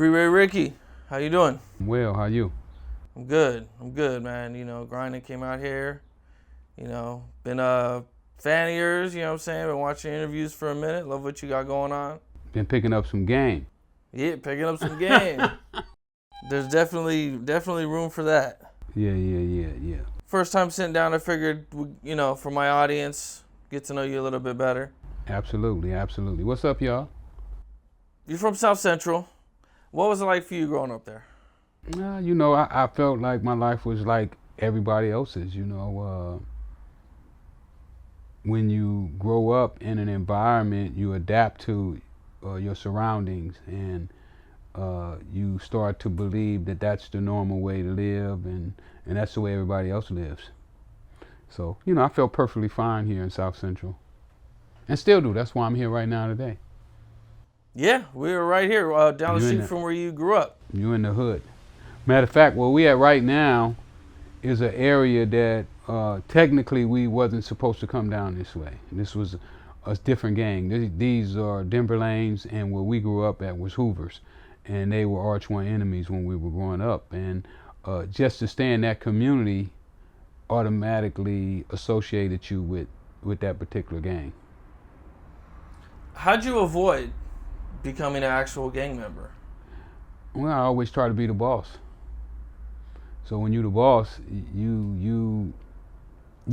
Freeway Ricky, how you doing? Well, how you? I'm good, man. Grinding, came out here. Been a fan of yours, you know what I'm saying? Been watching interviews for a minute. Love what you got going on. Been picking up some game. Yeah, picking up some game. There's definitely room for that. Yeah. First time sitting down, I figured, for my audience, get to know you a little bit better. Absolutely. What's up, y'all? You're from South Central. What was it like for you growing up there? I felt like my life was like everybody else's. When you grow up in an environment, you adapt to your surroundings, and you start to believe that that's the normal way to live, and that's the way everybody else lives. So, I felt perfectly fine here in South Central, and still do. That's why I'm here right now today. Yeah, we were right here down the street from where you grew up. You in the hood. Matter of fact, where we at right now is an area that technically we wasn't supposed to come down this way. This was a different gang. These are Denver Lanes, and where we grew up at was Hoovers, and they were arch one enemies when we were growing up. And just to stay in that community automatically associated you with that particular gang. How'd you avoid becoming an actual gang member? Well, I always try to be the boss. So when you're the boss, you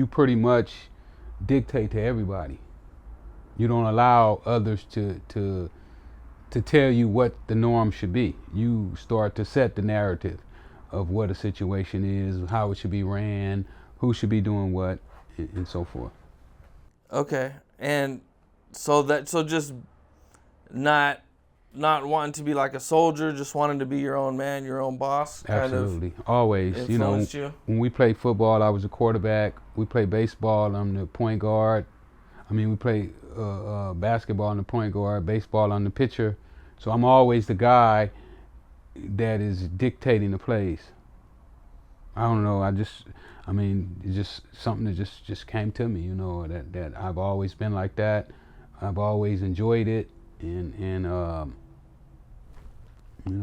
pretty much dictate to everybody. You don't allow others to tell you what the norm should be. You start to set the narrative of what a situation is, how it should be ran, who should be doing what, and so forth. Okay, and so just not wanting to be like a soldier, just wanting to be your own man, your own boss. Absolutely, always. Influenced you. When we played football, I was a quarterback. We played baseball, I'm the point guard. We play basketball, I'm the point guard. Baseball, I'm the pitcher. So I'm always the guy that is dictating the plays. I don't know. It's just something that just came to me. That I've always been like that. I've always enjoyed it, and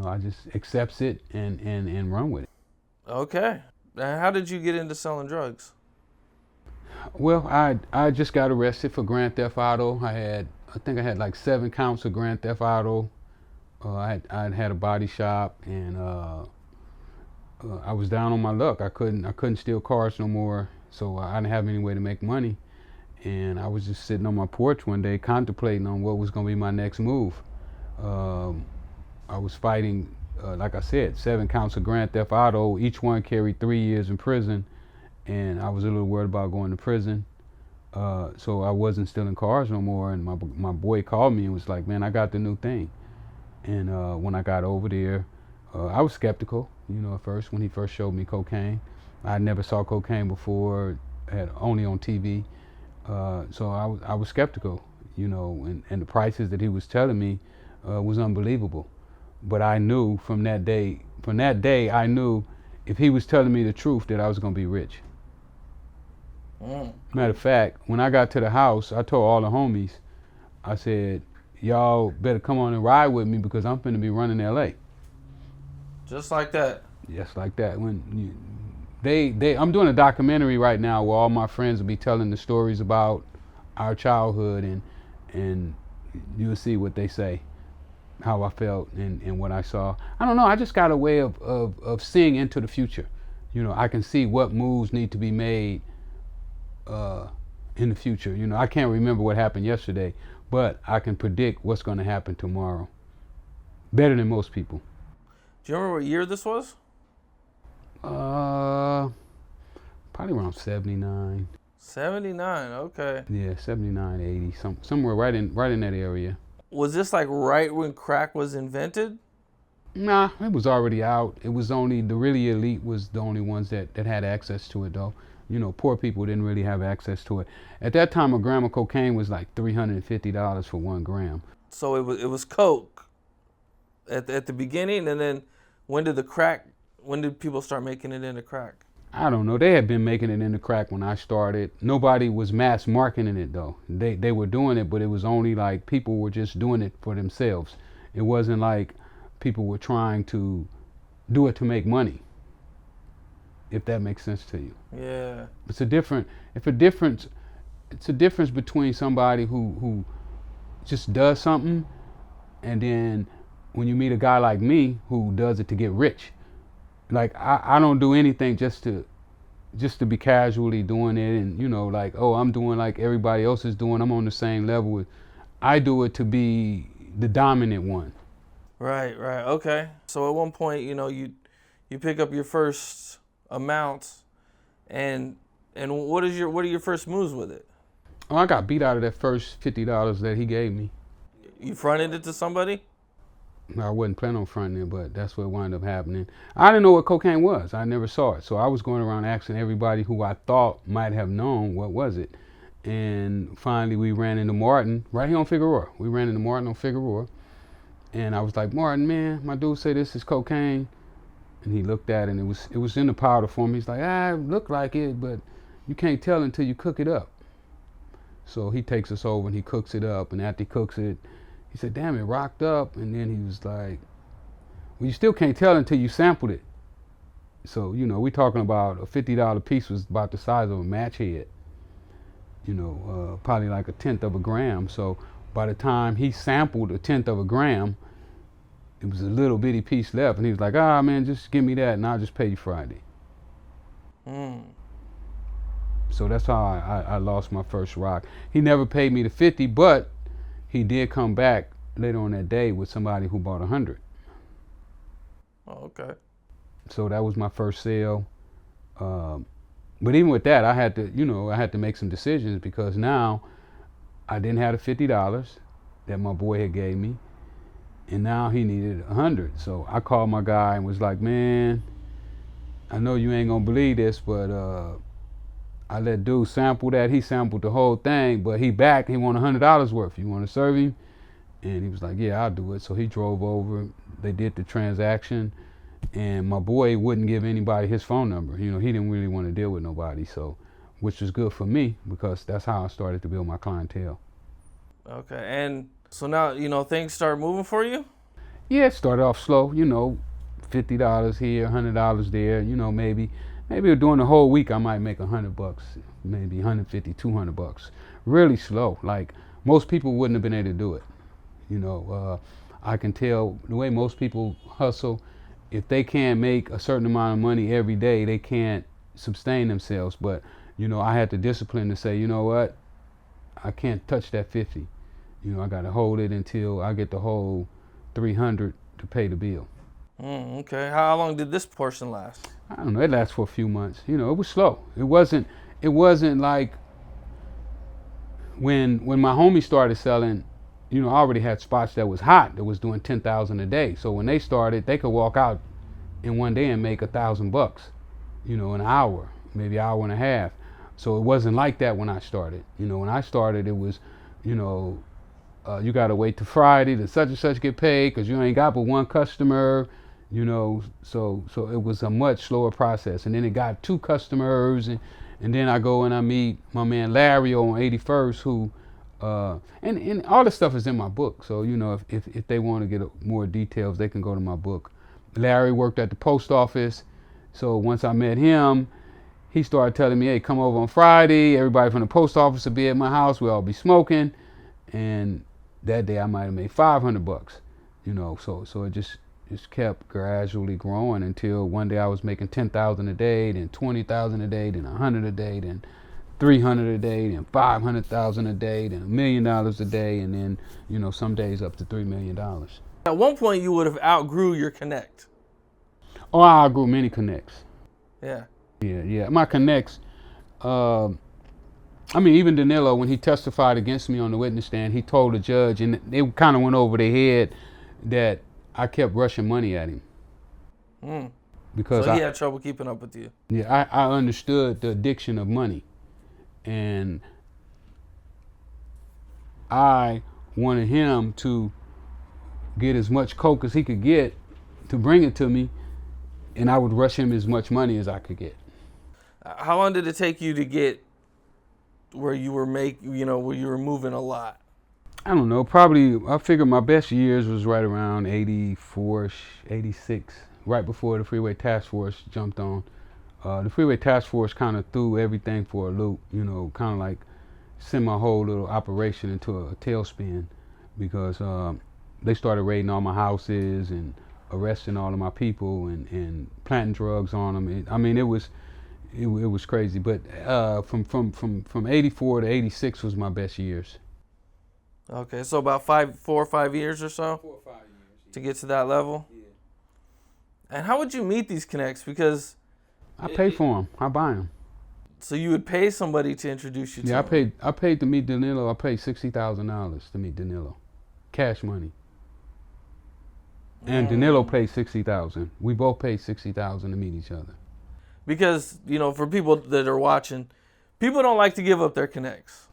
I just accepts it and run with it. Okay. And how did you get into selling drugs? Well, I just got arrested for Grand Theft Auto. I think I had like 7 counts of Grand Theft Auto. I had a body shop, and I was down on my luck. I couldn't steal cars no more, so I didn't have any way to make money. And I was just sitting on my porch one day contemplating on what was going to be my next move. I was fighting, like I said, 7 counts of Grand Theft Auto. Each one carried 3 years in prison, and I was a little worried about going to prison. So I wasn't stealing cars no more, and my boy called me and was like, "Man, I got the new thing." And when I got over there, I was skeptical, at first, when he first showed me cocaine. I never saw cocaine before, had only on TV. So I was skeptical, and the prices that he was telling me was unbelievable. But I knew from that day, I knew if he was telling me the truth that I was going to be rich. Matter of fact, when I got to the house, I told all the homies, I said, "Y'all better come on and ride with me because I'm finna be running LA." Just like that. Just like that. I'm doing a documentary right now where all my friends will be telling the stories about our childhood, and you'll see what they say, how I felt and what I saw. I don't know, I just got a way of seeing into the future. I can see what moves need to be made in the future. I can't remember what happened yesterday, but I can predict what's going to happen tomorrow. Better than most people. Do you remember what year this was? Probably around 79. 79, okay. Yeah, 79, 80, somewhere right in that area. Was this like right when crack was invented? Nah, it was already out. It was only the really elite was the only ones that had access to it, though. Poor people didn't really have access to it. At that time, a gram of cocaine was like $350 for 1 gram. So it was coke at the beginning, and then when did people start making it into crack? I don't know. They had been making it into crack when I started. Nobody was mass marketing it though. They were doing it, but it was only like people were just doing it for themselves. It wasn't like people were trying to do it to make money, if that makes sense to you. Yeah. It's a difference between somebody who just does something, and then when you meet a guy like me who does it to get rich. Like I don't do anything just to be casually doing it, and like, oh, I'm doing like everybody else is doing, I'm on the same level with. I do it to be the dominant one. Right. Okay. So at one point, you pick up your first amount, and what are your first moves with it? Oh, I got beat out of that first $50 that he gave me. You fronted it to somebody? I wasn't planning on fronting it, but that's what wound up happening. I didn't know what cocaine was. I never saw it. So I was going around asking everybody who I thought might have known what was it. And finally we ran into Martin right here on Figueroa. We ran into Martin on Figueroa. And I was like, Martin, man, my dude said this is cocaine. And he looked at it, and it was in the powder form. He's like, it looked like it, but you can't tell until you cook it up. So he takes us over and he cooks it up. And after he cooks it, he said, damn, it rocked up. And then he was like, well, you still can't tell until you sampled it. So, we're talking about a $50 piece was about the size of a match head. Probably like 1/10 of a gram. So by the time he sampled 1/10 of a gram, it was a little bitty piece left. And he was like, man, just give me that and I'll just pay you Friday. So that's how I lost my first rock. He never paid me the 50, but he did come back later on that day with somebody who bought 100. Oh, okay. So that was my first sale. But even with that, I had to make some decisions, because now I didn't have the $50 that my boy had gave me, and now he needed 100. So I called my guy and was like, man, I know you ain't gonna believe this, but I let dude sample that. He sampled the whole thing, but he want $100 worth. You want to serve him? And he was like, yeah, I'll do it. So he drove over. They did the transaction, and my boy wouldn't give anybody his phone number. He didn't really want to deal with nobody. So, which was good for me, because that's how I started to build my clientele. Okay, and so now things start moving for you. Yeah, it started off slow. $50 here, $100 there. Maybe during the whole week I might make $100, maybe 150, $200. Really slow. Like most people wouldn't have been able to do it. I can tell the way most people hustle. If they can't make a certain amount of money every day, they can't sustain themselves. But I had the discipline to say, you know what, I can't touch that 50. I got to hold it until I get the whole 300 to pay the bill. Okay. How long did this portion last? I don't know. It lasted for a few months. It was slow. It wasn't like when my homie started selling. I already had spots that was hot, that was doing 10,000 a day. So when they started, they could walk out in one day and make $1,000, an hour, maybe an hour and a half. So it wasn't like that when I started. When I started, it was, you got to wait till Friday to such and such get paid, because you ain't got but one customer, so it was a much slower process. And then it got 2 customers, and then I go and I meet my man Larry on 81st, who, and all this stuff is in my book. So, if they want to get more details, they can go to my book. Larry worked at the post office. So once I met him, he started telling me, hey, come over on Friday. Everybody from the post office will be at my house. We'll all be smoking. And that day I might have made $500, so it just kept gradually growing until one day I was making 10,000 a day, then 20,000 a day, then 100 a day, then 300 a day, then 500,000 a day, then $1 million a day, and then some days up to $3 million. At one point, you would have outgrew your connect. Oh, I outgrew many connects. Yeah. Yeah. My connects. Even Danilo, when he testified against me on the witness stand, he told the judge, and they kind of went over their head, that I kept rushing money at him. Because so he had trouble keeping up with you. Yeah, I understood the addiction of money. And I wanted him to get as much coke as he could get to bring it to me, and I would rush him as much money as I could get. How long did it take you to get where you were moving a lot? I don't know. Probably, I figure my best years was right around 84, 86, right before the Freeway Task Force jumped on. The Freeway Task Force kind of threw everything for a loop, kind of like sent my whole little operation into a tailspin because they started raiding all my houses and arresting all of my people and planting drugs on them. It was crazy. But from 84 to 86 was my best years. Okay, so about 4 or 5 years or so 4 or 5 years. to get to that level. Yeah. And how would you meet these connects? Because I pay for them. I buy them. so you would pay somebody to introduce you to Yeah, them. I paid to meet Danilo. I paid $60,000 to meet Danilo, cash money. And Danilo paid $60,000. We both paid $60,000 to meet each other. Because, for people that are watching, people don't like to give up their connects.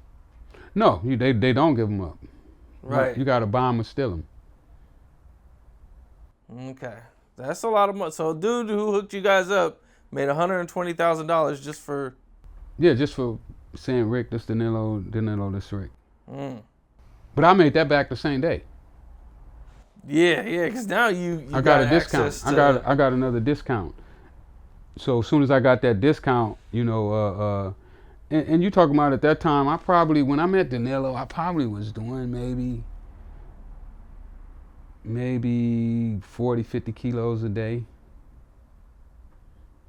No, they don't give them up. Right. You got to buy them or steal them. Okay. That's a lot of money. So a dude who hooked you guys up made $120,000 just for... Yeah, just for saying, Rick, this Danilo, this Rick. Mm. But I made that back the same day. Yeah, because now you I got a discount. access to... I got another discount. So as soon as I got that discount, and you talking about at that time, when I met Danilo, I probably was doing maybe 40, 50 kilos a day.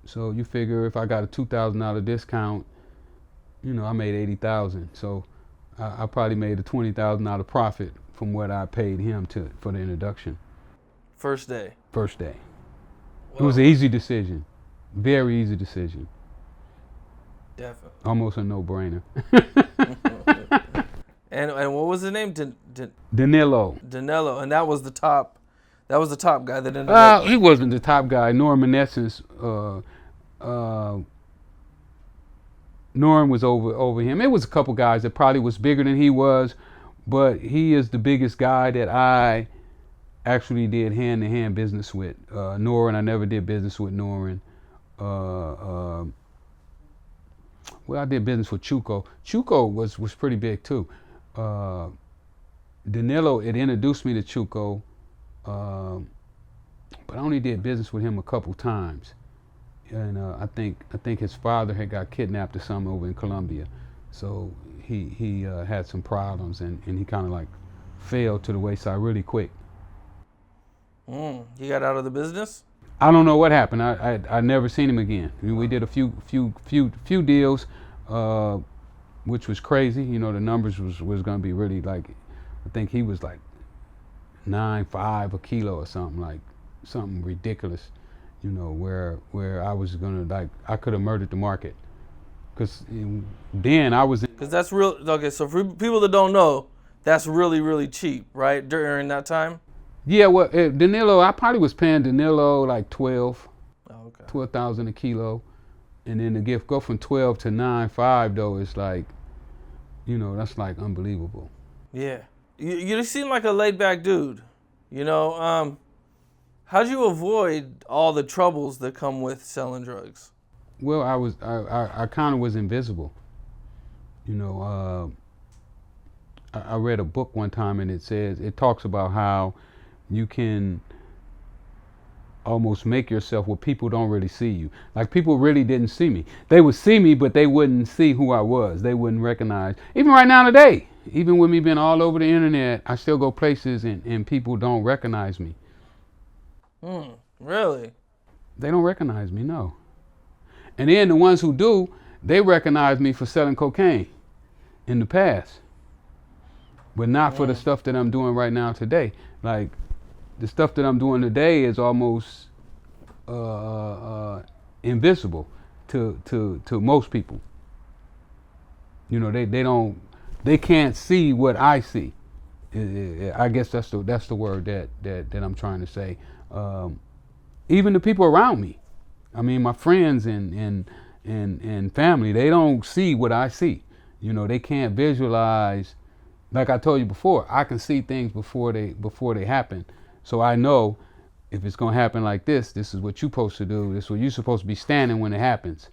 So you figure if I got a $2,000 discount, I made $80,000. So I probably made a $20,000 profit from what I paid him for the introduction. First day. First day. Whoa. It was an easy decision. Very easy decision. Definitely. Almost a no-brainer. And what was his name? Danilo. Danilo, and that was the top. That was the top guy that ended up. He wasn't the top guy. Norman was over him. It was a couple guys that probably was bigger than he was, but he is the biggest guy that I actually did hand-to-hand business with. Norrin, I never did business with Norrin. I did business with Chuco. Chuco was pretty big too. Danilo, it introduced me to Chuco, but I only did business with him a couple times. And I think his father had got kidnapped or something over in Colombia, so he had some problems and he kind of like fell to the wayside really quick. He got out of the business? I don't know what happened. I never seen him again. We did a few deals, which was crazy. The numbers was gonna be really like, I think he was like 9.5 a kilo or something ridiculous. Where I was gonna I could have murdered the market, because then I was. Because that's real. Okay, so for people that don't know, that's really, really cheap, right? During that time. Yeah, well, Danilo, I probably was paying Danilo like 12. Oh, okay. 12,000 a kilo, and then to go from 12 to 9.5 though is like, that's like unbelievable. Yeah, you seem like a laid back dude. How'd you avoid all the troubles that come with selling drugs? Well, I kind of was invisible. I read a book one time and it talks about how you can almost make yourself where people don't really see you. Like people really didn't see me. They would see me, but they wouldn't see who I was. They wouldn't recognize. Even right now today, even with me being all over the internet, I still go places and people don't recognize me. Really? They don't recognize me, no. And then the ones who do, they recognize me for selling cocaine in the past, but not for the stuff that I'm doing right now today. Like the stuff that I'm doing today is almost invisible to most people. They can't see what I see. I guess that's the word that I'm trying to say. Even the people around me, I mean my friends and family, they don't see what I see. They can't visualize. Like I told you before, I can see things before they happen. So I know if it's gonna happen like this is what you're supposed to do. This is where you're supposed to be standing when it happens.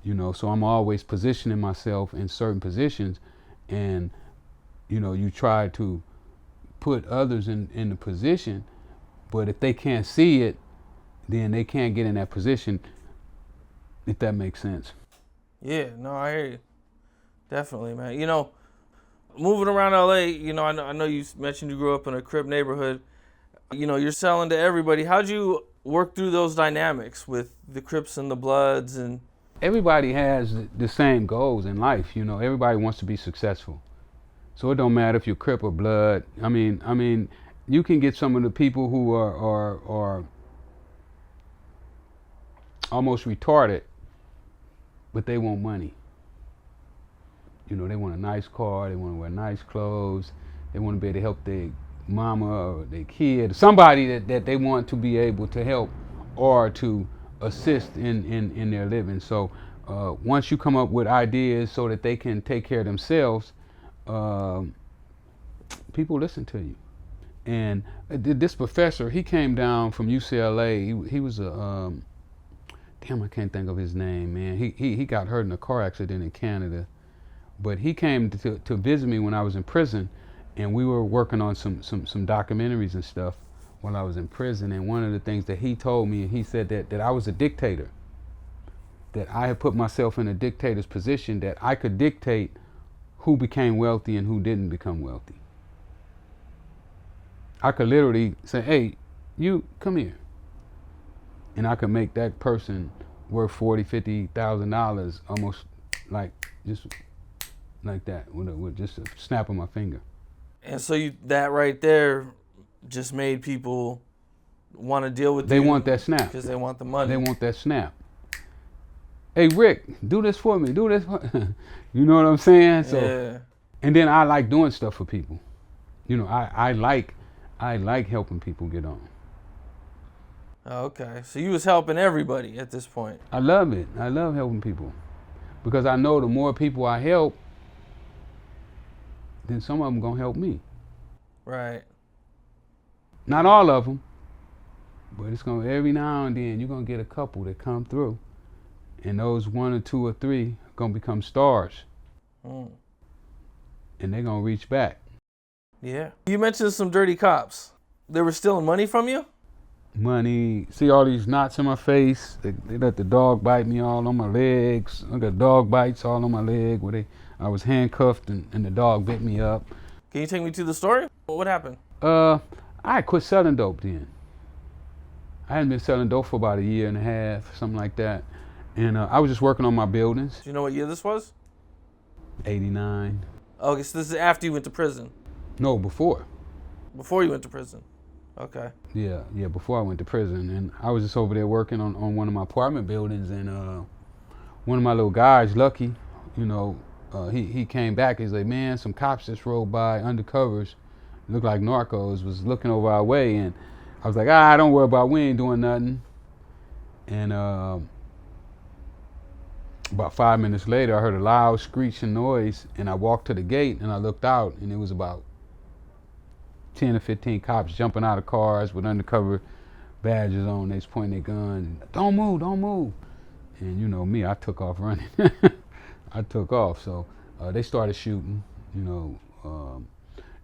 So I'm always positioning myself in certain positions, and you try to put others in the position, but if they can't see it, then they can't get in that position, if that makes sense. Yeah, no, I hear you. Definitely, man. You know, moving around LA, you know, I know you mentioned you grew up in a Crip neighborhood. You know, you're selling to everybody. How'd you work through those dynamics with the Crips and the Bloods and Everybody has the same goals in life, you know. Everybody wants to be successful. So it don't matter if you're Crip or Blood. I mean, you can get some of the people who are almost retarded, but they want money. You know, they want a nice car, they want to wear nice clothes, they want to be able to help their mama or their kid, somebody that they want to be able to help or to assist in their living. So once you come up with ideas so that they can take care of themselves, people listen to you. And this professor, he came down from UCLA. He was a damn, I can't think of his name, man. He got hurt in a car accident in Canada, but he came to visit me when I was in prison, and we were working on some documentaries and stuff while I was in prison. And one of the things that he told me, he said that I was a dictator, that I had put myself in a dictator's position, that I could dictate who became wealthy and who didn't become wealthy. I could literally say, hey, you come here. And I could make that person worth $40,000-$50,000 almost like just like that with just a snap of my finger. And so that right there just made people want to deal with you. They want that snap. Because they want the money. They want that snap. Hey, Rick, do this for me. Do this for You know what I'm saying? So, yeah. And then I like doing stuff for people. You know, I like helping people get on. Okay. So you was helping everybody at this point. I love it. I love helping people. Because I know the more people I help, then some of them going to help me. Right. Not all of them, but it's going to, every now and then, you're going to get a couple that come through. And those 1 or 2 or 3 are going to become stars. And they're going to reach back. Yeah. You mentioned some dirty cops. They were stealing money from you? Money. See all these knots in my face? They let the dog bite me all on my legs. I got dog bites all on my leg where I was handcuffed and the dog bit me up. Can you take me to the story? What happened? I quit selling dope then. I hadn't been selling dope for about 1.5 years, something like that. And I was just working on my buildings. Do you know what year this was? 89. Okay, so this is after you went to prison. No, before. Before you went to prison. Okay. Yeah, before I went to prison. And I was just over there working on one of my apartment buildings, and one of my little guys, Lucky, you know, he came back. He's like, man, some cops just rode by, undercovers, looked like narcos, was looking over our way. And I was like, don't worry about it, we ain't doing nothing. And about 5 minutes later, I heard a loud screeching noise, and I walked to the gate, and I looked out, and it was about 10 or 15 cops jumping out of cars with undercover badges on. They was pointing their guns. Don't move, don't move. And you know me, I took off running. I took off. So they started shooting, you know.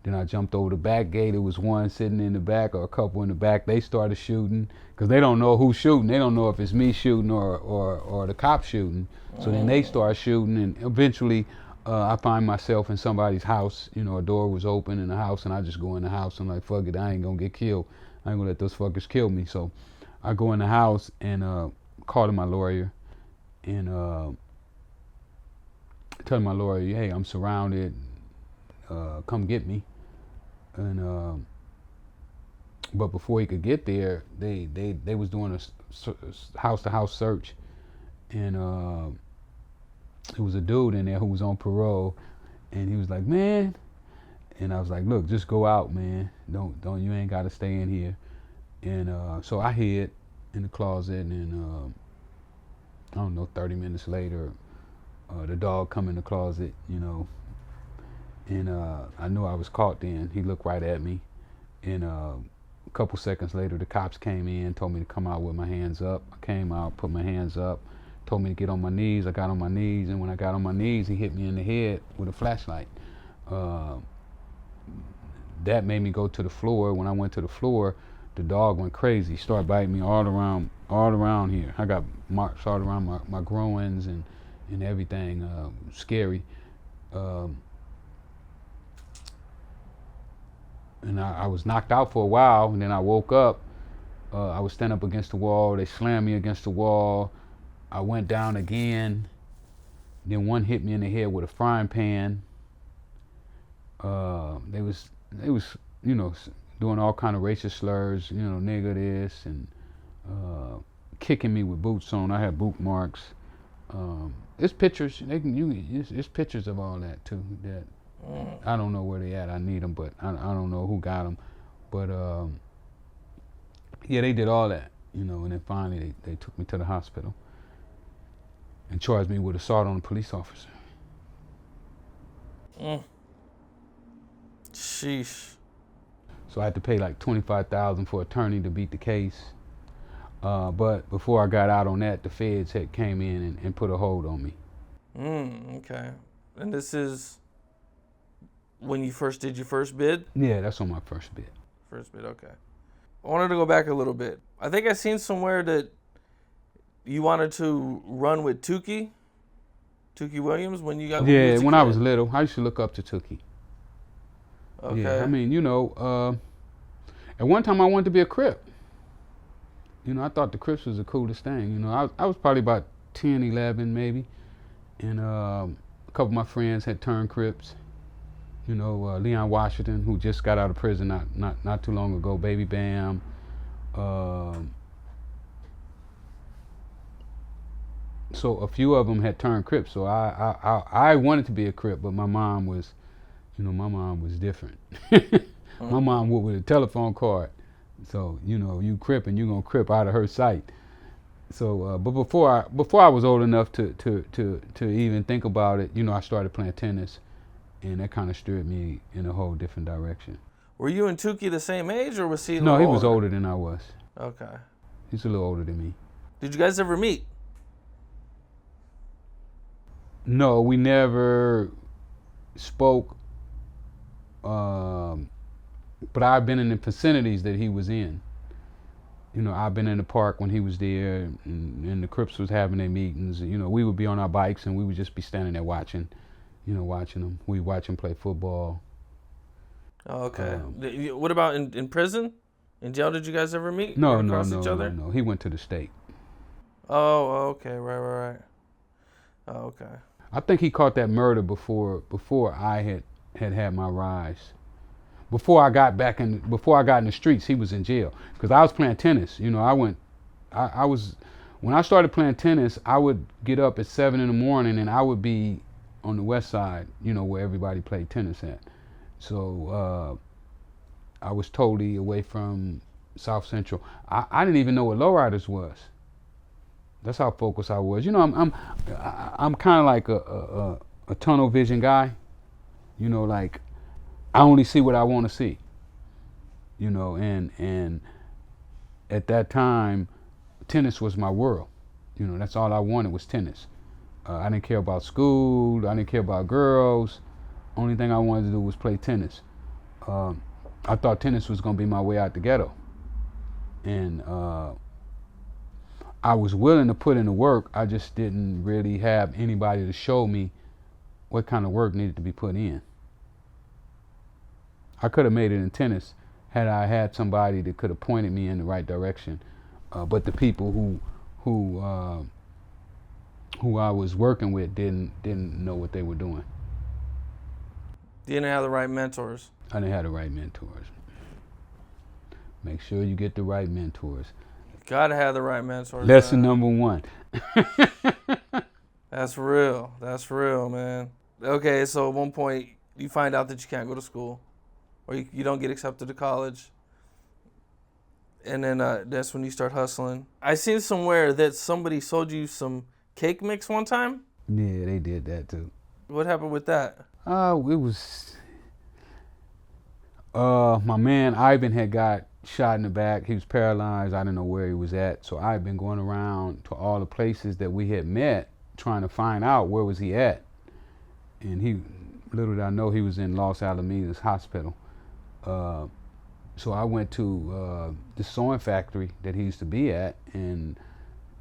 Then I jumped over the back gate. It was one sitting in the back or a couple in the back. They started shooting because they don't know who's shooting. They don't know if it's me shooting or the cop shooting. So then they start shooting, and eventually I find myself in somebody's house. You know, a door was open in the house, and I just go in the house. I'm like, fuck it, I ain't gonna get killed. I ain't gonna let those fuckers kill me. So I go in the house and call to my lawyer and tell my lawyer, hey, I'm surrounded. Come get me. And but before he could get there, they was doing a house-to-house search, and there was a dude in there who was on parole, and he was like, man, and I was like, look, just go out, man. Don't you ain't got to stay in here. And so I hid in the closet, and I don't know, 30 minutes later, the dog come in the closet, you know, and I knew I was caught then. He looked right at me, and a couple seconds later, the cops came in, told me to come out with my hands up. I came out, put my hands up, told me to get on my knees. I got on my knees, and when I got on my knees, he hit me in the head with a flashlight. that made me go to the floor. When I went to the floor, the dog went crazy. He started biting me all around here. I got marks all around my groins and everything. Scary. And I was knocked out for a while, and then I woke up. I was standing up against the wall. They slammed me against the wall. I went down again. Then one hit me in the head with a frying pan. They was doing all kind of racist slurs, nigga this, and kicking me with boots on. I had boot marks. It's pictures. It's pictures of all that too. That I don't know where they at. I need them, but I don't know who got them. But yeah, they did all that, and then finally they took me to the hospital and charged me with assault on a police officer. Sheesh. So I had to pay like $25,000 for attorney to beat the case. But before I got out on that, the feds had came in and put a hold on me. Okay. And this is when you first did your first bid? Yeah, that's on my first bid. First bid, okay. I wanted to go back a little bit. I think I seen somewhere that you wanted to run with Tookie Williams when you got. Yeah, when I was little, I used to look up to Tookie. Okay. Yeah, I mean, at one time I wanted to be a Crip. I thought the Crips was the coolest thing. I was probably about 10, 11 maybe, and a couple of my friends had turned Crips. Leon Washington, who just got out of prison not too long ago, Baby Bam. So a few of them had turned Crips. So I wanted to be a Crip, but my mom was different. My mom went with a telephone card. So, you Crip and you gonna Crip out of her sight. So, but before I was old enough to even think about it, I started playing tennis, and that kind of steered me in a whole different direction. Were you and Tookie the same age, or was he? No, he was older than I was. Okay. He's a little older than me. Did you guys ever meet? No, we never spoke. But I've been in the vicinities that he was in. I've been in the park when he was there, and the Crips was having their meetings. We would be on our bikes, and we would just be standing there watching them. We'd watch him play football. Oh, okay. What about in prison? In jail, did you guys ever meet? No. He went to the state. Oh, okay. Right. Oh, okay. I think he caught that murder before I had my rise. Before I got in the streets, he was in jail because I was playing tennis. When I started playing tennis, I would get up at 7 a.m. and I would be on the west side, where everybody played tennis at. So I was totally away from South Central. I didn't even know what lowriders was. That's how focused I was. I'm kind of like a tunnel vision guy. Like I only see what I want to see. And at that time, tennis was my world. That's all I wanted was tennis. I didn't care about school. I didn't care about girls. Only thing I wanted to do was play tennis. I thought tennis was gonna be my way out the ghetto, and I was willing to put in the work. I just didn't really have anybody to show me what kind of work needed to be put in. I could have made it in tennis had I had somebody that could have pointed me in the right direction, but the people who I was working with didn't know what they were doing. You didn't have the right mentors. I didn't have the right mentors. Make sure you get the right mentors. Gotta have the right mentors. Lesson number 1. That's real, man. Okay, so at one point you find out that you can't go to school, or you don't get accepted to college, and then that's when you start hustling. I seen somewhere that somebody sold you some cake mix one time. Yeah, they did that too. What happened with that? It was my man Ivan had got shot in the back. He was paralyzed. I didn't know where he was at. So I've been going around to all the places that we had met, trying to find out where was he at. And little did I know, he was in Los Alamitos Hospital. So I went to the sewing factory that he used to be at, and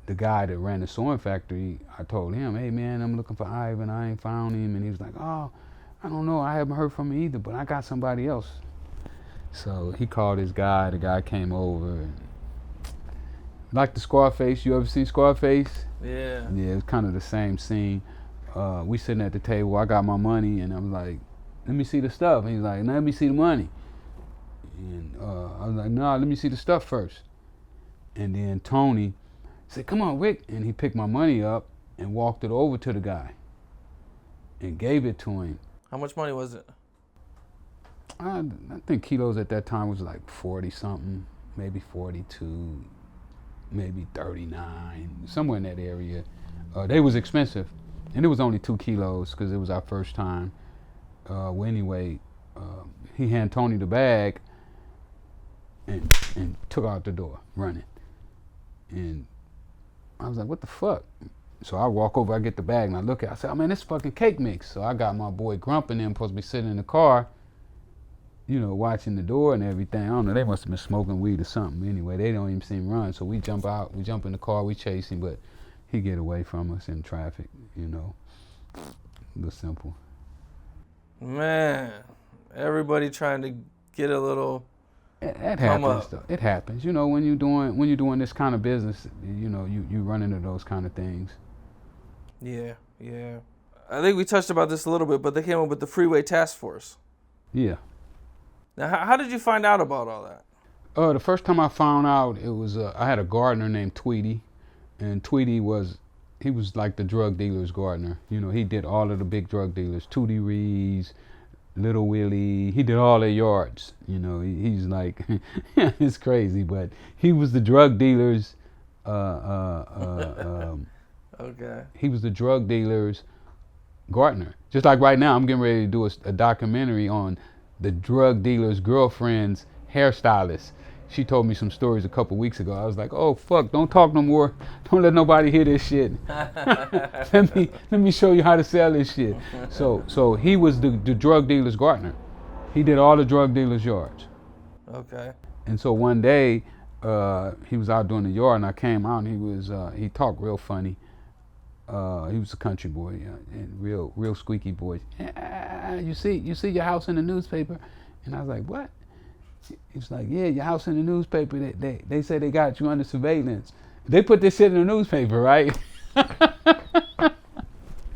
the guy that ran the sewing factory, I told him, hey man, I'm looking for Ivan, I ain't found him. And he was like, oh, I don't know, I haven't heard from him either, but I got somebody else. So he called his guy, the guy came over. And like the Scarface, you ever see Scarface? Yeah. Yeah, it was kind of the same scene. We sitting at the table, I got my money, and I'm like, let me see the stuff. And he's like, let me see the money. And I was like, nah, let me see the stuff first. And then Tony said, come on, Rick. And he picked my money up and walked it over to the guy and gave it to him. How much money was it? I think kilos at that time was like 40 something, maybe 42, maybe 39, somewhere in that area. They was expensive, and it was only 2 kilos because it was our first time. Well, anyway, he handed Tony the bag and took out the door running. And I was like, what the fuck? So I walk over, I get the bag, and I look at it. I said, oh man, this fucking cake mix. So I got my boy Grump and them supposed to be sitting in the car, you know, watching the door and everything. I don't know, they must have been smoking weed or something. Anyway, they don't even see him run. So we jump out, we jump in the car, we chase him, but he get away from us in traffic, you know. Real simple. Man, everybody trying to get a little. It happens though. It happens. You know, when you're doing this kind of business, you know, you run into those kind of things. Yeah. I think we touched about this a little bit, but they came up with the Freeway Task Force. Yeah. Now, how did you find out about all that? The first time I found out, it was I had a gardener named Tweety, and Tweety was like the drug dealer's gardener. You know, he did all of the big drug dealers, Tootie Rees, Little Willie. He did all their yards. You know, he's like, it's crazy, but he was the drug dealers. Okay. He was the drug dealer's gardener. Just like right now, I'm getting ready to do a documentary on the drug dealer's girlfriend's hairstylist. She told me some stories a couple weeks ago. I was like, oh fuck, don't talk no more. Don't let nobody hear this shit. let me show you how to sell this shit. So he was the drug dealer's gardener. He did all the drug dealer's yards. Okay. And so one day, he was out doing the yard, and I came out, and he talked real funny. He was a country boy, and real squeaky voice. You see your house in the newspaper? And I was like, what? He's like, yeah, your house in the newspaper. They say they got you under surveillance. They put this shit in the newspaper, right?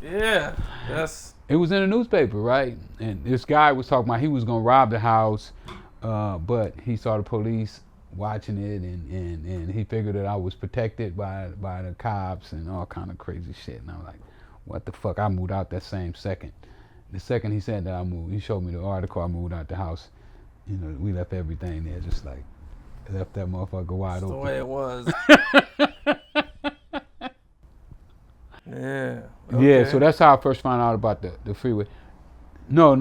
Yeah, that's. It was in the newspaper, right? And this guy was talking about he was gonna rob the house, but he saw the police watching it, and he figured that I was protected by the cops and all kind of crazy shit. And I was like, what the fuck? I moved out that same second. The second he said that I moved, he showed me the article. I moved out the house. You know, we left everything there, just like left that motherfucker wide open. The way it was. Yeah. Okay. Yeah, so that's how I first found out about the freeway. No.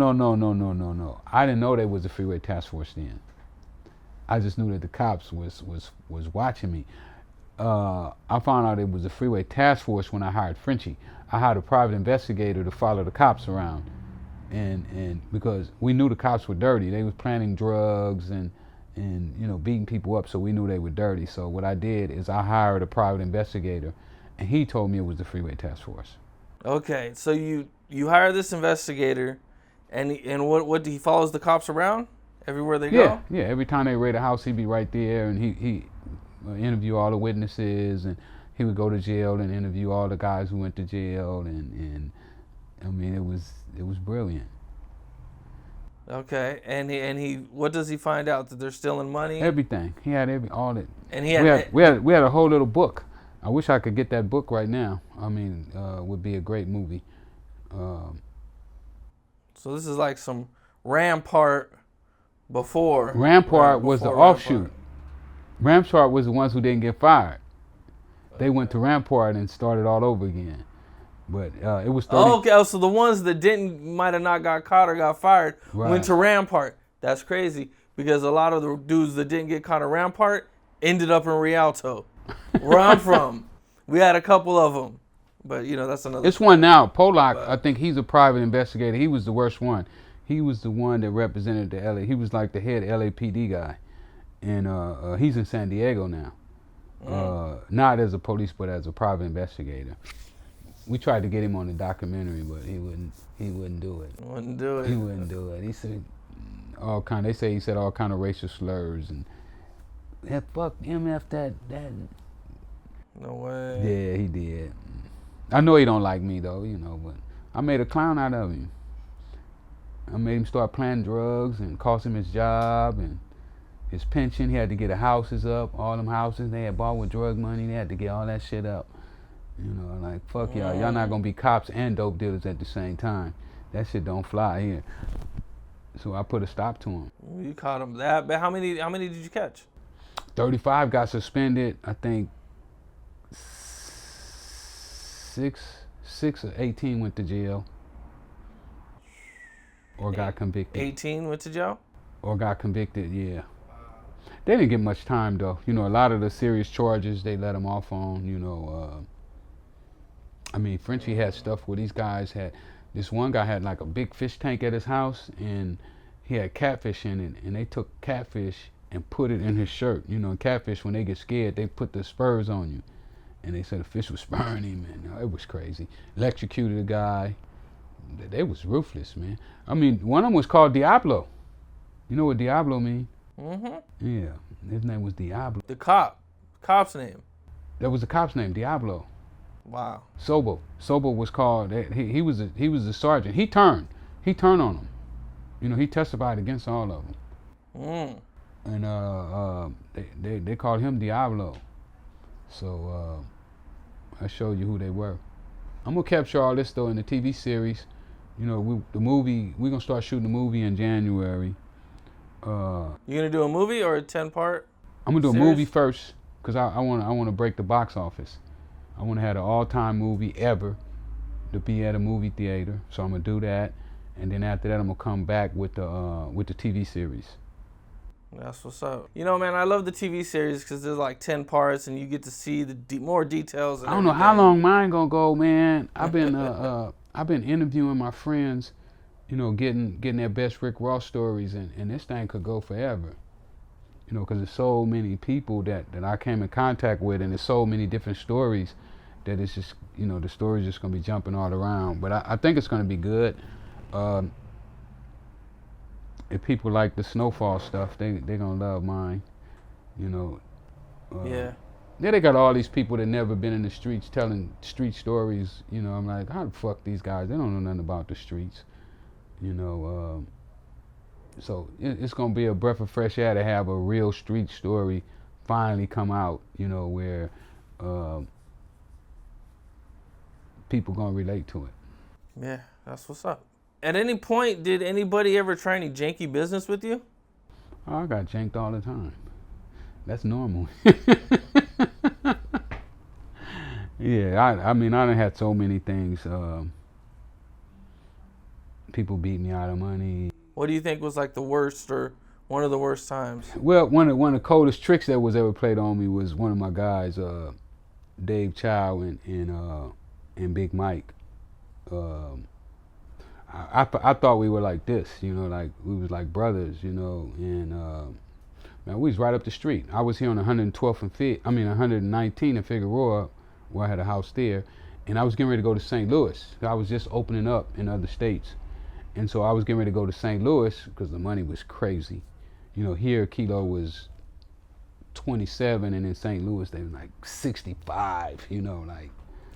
I didn't know there was a freeway task force then. I just knew that the cops was watching me. I found out it was a freeway task force when I hired Frenchie. I hired a private investigator to follow the cops around. And because we knew the cops were dirty. They was planting drugs and you know, beating people up, so we knew they were dirty. So what I did is I hired a private investigator, and he told me it was the Freeway Task Force. Okay, so you hire this investigator, and what he follows the cops around everywhere they go? Yeah, every time they raid a house, he'd be right there, and he interview all the witnesses, and he would go to jail and interview all the guys who went to jail, and I mean, it was brilliant. Okay, and he what does he find out, that they're stealing money? Everything. He had all that. And we had a whole little book. I wish I could get that book right now. I mean, would be a great movie. So this is like some Rampart before. Rampart was the offshoot. Rampart was the ones who didn't get fired. They went to Rampart and started all over again. But it was 30. Oh, okay, so the ones that might have not got caught or got fired went to Rampart. That's crazy, because a lot of the dudes that didn't get caught at Rampart ended up in Rialto, where I'm from. We had a couple of them, but you know, that's another. It's one now. Polak, I think he's a private investigator. He was the worst one. He was the one that represented the LA. He was like the head LAPD guy, and he's in San Diego now. Not as a police, but as a private investigator. We tried to get him on the documentary, but he wouldn't. He wouldn't do it. Wouldn't do it. He wouldn't do it. He said all kind. They say he said all kind of racial slurs and fuck MF that. No way. Yeah, he did. I know he don't like me though, but I made a clown out of him. I made him start planting drugs and cost him his job and his pension. He had to get the houses up, all them houses they had bought with drug money. They had to get all that shit up. Like fuck y'all. Y'all not gonna be cops and dope dealers at the same time. That shit don't fly here. So I put a stop to him. You caught him that bad. How many did you catch? 35 got suspended. I think 6 or 18 went to jail. Or got convicted. 18 went to jail? Or got convicted, yeah. They didn't get much time though. A lot of the serious charges they let them off on, Frenchie had stuff where these guys had, this one guy had like a big fish tank at his house and he had catfish in it and they took catfish and put it in his shirt. Catfish, when they get scared, they put the spurs on you. And they said the fish was spurring him and it was crazy. Electrocuted a guy. They was ruthless, man. One of them was called Diablo. You know what Diablo mean? Mm-hmm. Yeah, his name was Diablo. The cop's name. That was the cop's name, Diablo. Wow. Sobo was called. He was the sergeant. He turned on them. He testified against all of them. And they called him Diablo. So I showed you who they were. I'm gonna capture all this though in the TV series. We're gonna start shooting the movie in January. You gonna do a movie or a 10-part? I'm gonna do series? a movie first because I want to break the box office. I want to have the all-time movie ever to be at a movie theater. So I'm gonna do that, and then after that I'm gonna come back with the TV series. That's what's up. Man, I love the TV series because there's like 10 parts and you get to see the more details. I don't know how long mine gonna go, man. I've been interviewing my friends, getting their best Rick Ross stories, and this thing could go forever. Because there's so many people that I came in contact with, and there's so many different stories that it's just, the story's just gonna be jumping all around. But I think it's gonna be good. If people like the snowfall stuff, they gonna love mine. Yeah. Yeah, they got all these people that never been in the streets telling street stories. I'm like, how the fuck these guys? They don't know nothing about the streets. So it's gonna be a breath of fresh air to have a real street story finally come out. Where people gonna relate to it. Yeah, that's what's up. At any point, did anybody ever try any janky business with you? Oh, I got janked all the time. That's normal. Yeah, I done had so many things. People beat me out of money. What do you think was like the worst or one of the worst times? Well, one of the coldest tricks that was ever played on me was one of my guys, Dave Chow and Big Mike. I thought we were like this, like we was like brothers, and man, we was right up the street. I was here on 112th and 119 in Figueroa, where I had a house there, and I was getting ready to go to St. Louis. I was just opening up in other states, and so I was getting ready to go to St. Louis because the money was crazy. Here a kilo was 27, and in St. Louis they were like 65. Like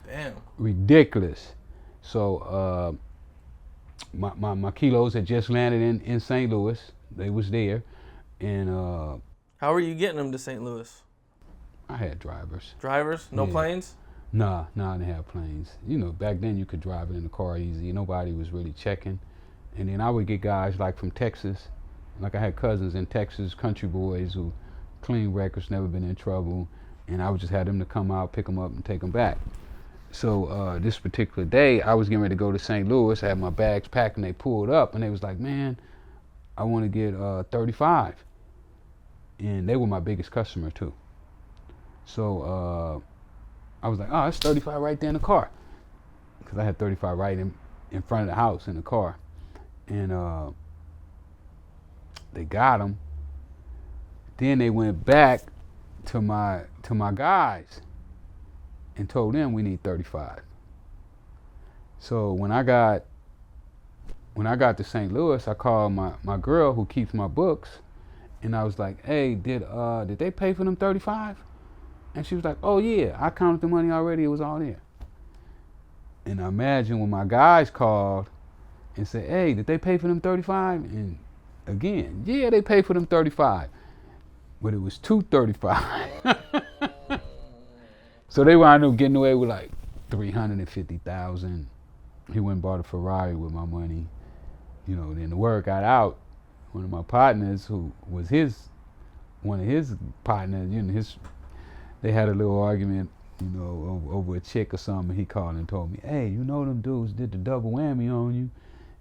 damn, ridiculous. So. My kilos had just landed in St. Louis. They was there, and how were you getting them to St. Louis? I had drivers. Drivers? No planes? Nah, I didn't have planes. Back then you could drive it in the car easy. Nobody was really checking. And then I would get guys like from Texas. Like I had cousins in Texas, country boys who clean records, never been in trouble, and I would just have them to come out, pick them up, and take them back. So this particular day, I was getting ready to go to St. Louis. I had my bags packed, and they pulled up, and they was like, man, I want to get 35. And they were my biggest customer, too. So I was like, oh, it's 35 right there in the car. Because I had 35 right in front of the house in the car. And They got him. Then they went back to my guys and told them we need 35. So when I got to St. Louis, I called my girl who keeps my books, and I was like, "Hey, did they pay for them 35?" And she was like, "Oh yeah, I counted the money already. It was all there." And I imagine when my guys called and said, "Hey, did they pay for them 35?" And again, yeah, they paid for them 35, but it was 235. So they wound up getting away with like 350,000. He went and bought a Ferrari with my money. You know, then the word got out. One of my partners, who was one of his partners, you know, they had a little argument, you know, over a chick or something. He called and told me, "Hey, you know them dudes did the double whammy on you."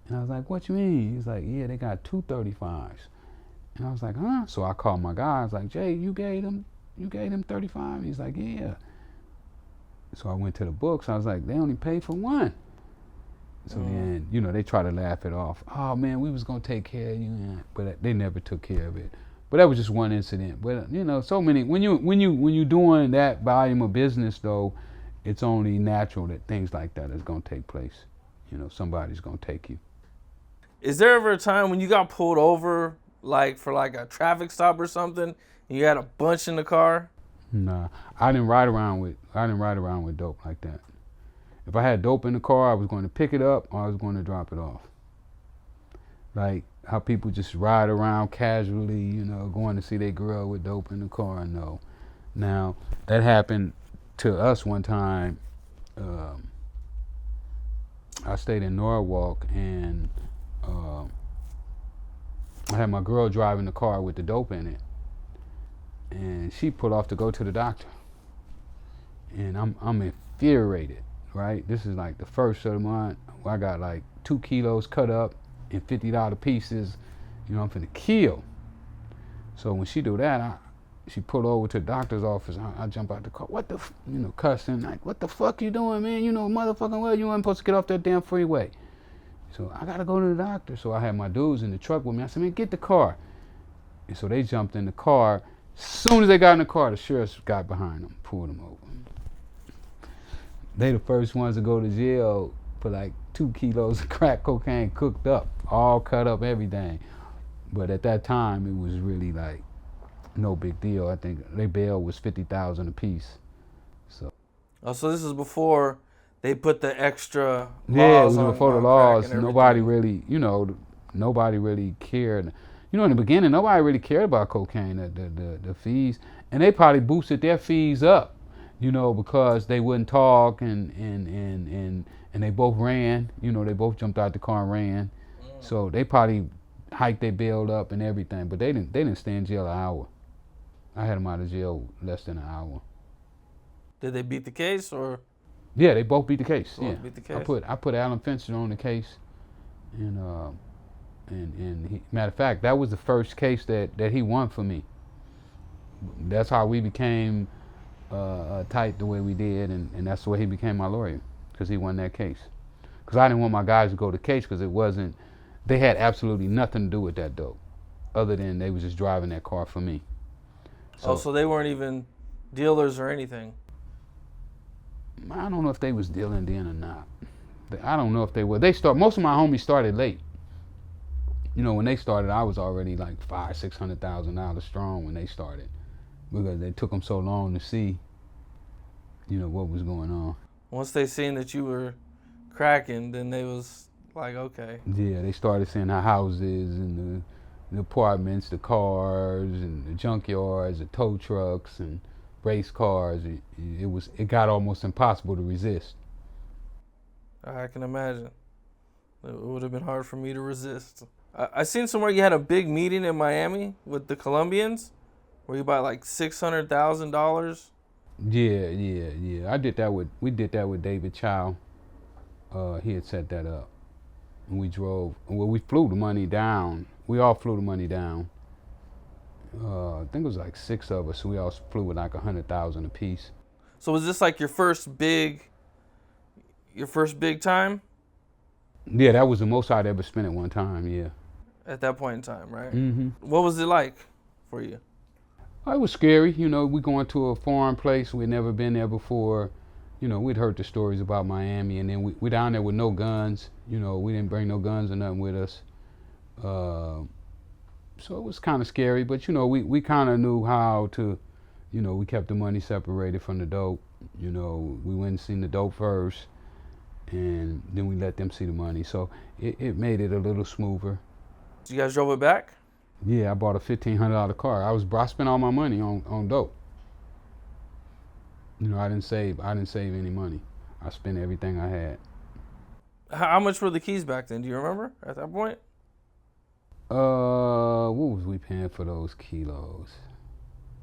And I was like, "What you mean?" He's like, "Yeah, they got 235s." And I was like, "Huh?" So I called my guy. I was like, "Jay, you gave them 35?" He's like, "Yeah." So I went to the books. I was like, "They only paid for one." So then, you know, they try to laugh it off. "Oh man, we was gonna take care of you," but they never took care of it. But that was just one incident. But you know, so many when you doing that volume of business though, it's only natural that things like that is gonna take place. You know, somebody's gonna take you. Is there ever a time when you got pulled over, like for like a traffic stop or something, and you had a bunch in the car? Nah, I didn't ride around with dope like that. If I had dope in the car, I was going to pick it up or I was going to drop it off. Like how people just ride around casually, you know, going to see their girl with dope in the car. No. Now, that happened to us one time. I stayed in Norwalk and I had my girl driving the car with the dope in it. And she pulled off to go to the doctor. And I'm infuriated. Right, this is like the first of the month. I got like 2 kilos cut up in $50 pieces. You know, I'm finna kill. So when she do that, she pulled over to the doctor's office. I jump out the car. What the, you know, cussing like, "What the fuck you doing, man? You know, motherfucking well, you weren't supposed to get off that damn freeway." So I gotta go to the doctor. So I had my dudes in the truck with me. I said, "Man, get the car." And so they jumped in the car. As soon as they got in the car, the sheriff got behind them, pulled them over. They the first ones to go to jail for like 2 kilos of crack cocaine cooked up, all cut up, everything. But at that time, it was really like no big deal. I think their bail was $50,000 a piece. So. Oh, so this is before they put the extra laws on. Yeah, it was before the laws. Nobody really cared. You know, in the beginning, nobody really cared about cocaine, the fees, and they probably boosted their fees up. You know, because they wouldn't talk and they both ran. You know, they both jumped out the car and ran. So they probably hiked their bail up and everything, but they didn't stay in jail an hour. I had them out of jail less than an hour. Did they beat the case or? Yeah, they both beat the case. Both yeah, beat the case. I put Alan Fincher on the case, and he, matter of fact, that was the first case that he won for me. That's how we became tight the way we did, and that's the way he became my lawyer, because he won that case. Because I didn't want my guys to go to case because they had absolutely nothing to do with that dope, other than they was just driving that car for me. So they weren't even dealers or anything? I don't know if they was dealing then or not. I don't know if they were. Most of my homies started late. You know, when they started, I was already like $500,000-$600,000 strong when they started, because they took them so long to see, you know, what was going on. Once they seen that you were cracking, then they was like, okay. Yeah, they started seeing the houses and the apartments, the cars and the junkyards, the tow trucks and race cars. It got almost impossible to resist. I can imagine. It would have been hard for me to resist. I seen somewhere you had a big meeting in Miami with the Colombians, where you bought like $600,000. Yeah. We did that with David Chow. He had set that up, and we flew the money down. We all flew the money down. I think it was like 6 of us, so we all flew with like $100,000 a piece. So was this like your first big time? Yeah, that was the most I'd ever spent at one time. Yeah. at that point in time, right? Mm-hmm. What was it like for you? It was scary. You know, we going to a foreign place. We'd never been there before. You know, we'd heard the stories about Miami, and then we down there with no guns. You know, we didn't bring no guns or nothing with us. So it was kind of scary, but, you know, we kind of knew how to, you know, we kept the money separated from the dope. You know, we went and seen the dope first, and then we let them see the money. So it made it a little smoother. So you guys drove it back? Yeah, I bought a $1,500 car. I spent all my money on dope. You know, I didn't save any money. I spent everything I had. How much were the keys back then? Do you remember at that point? What was we paying for those kilos?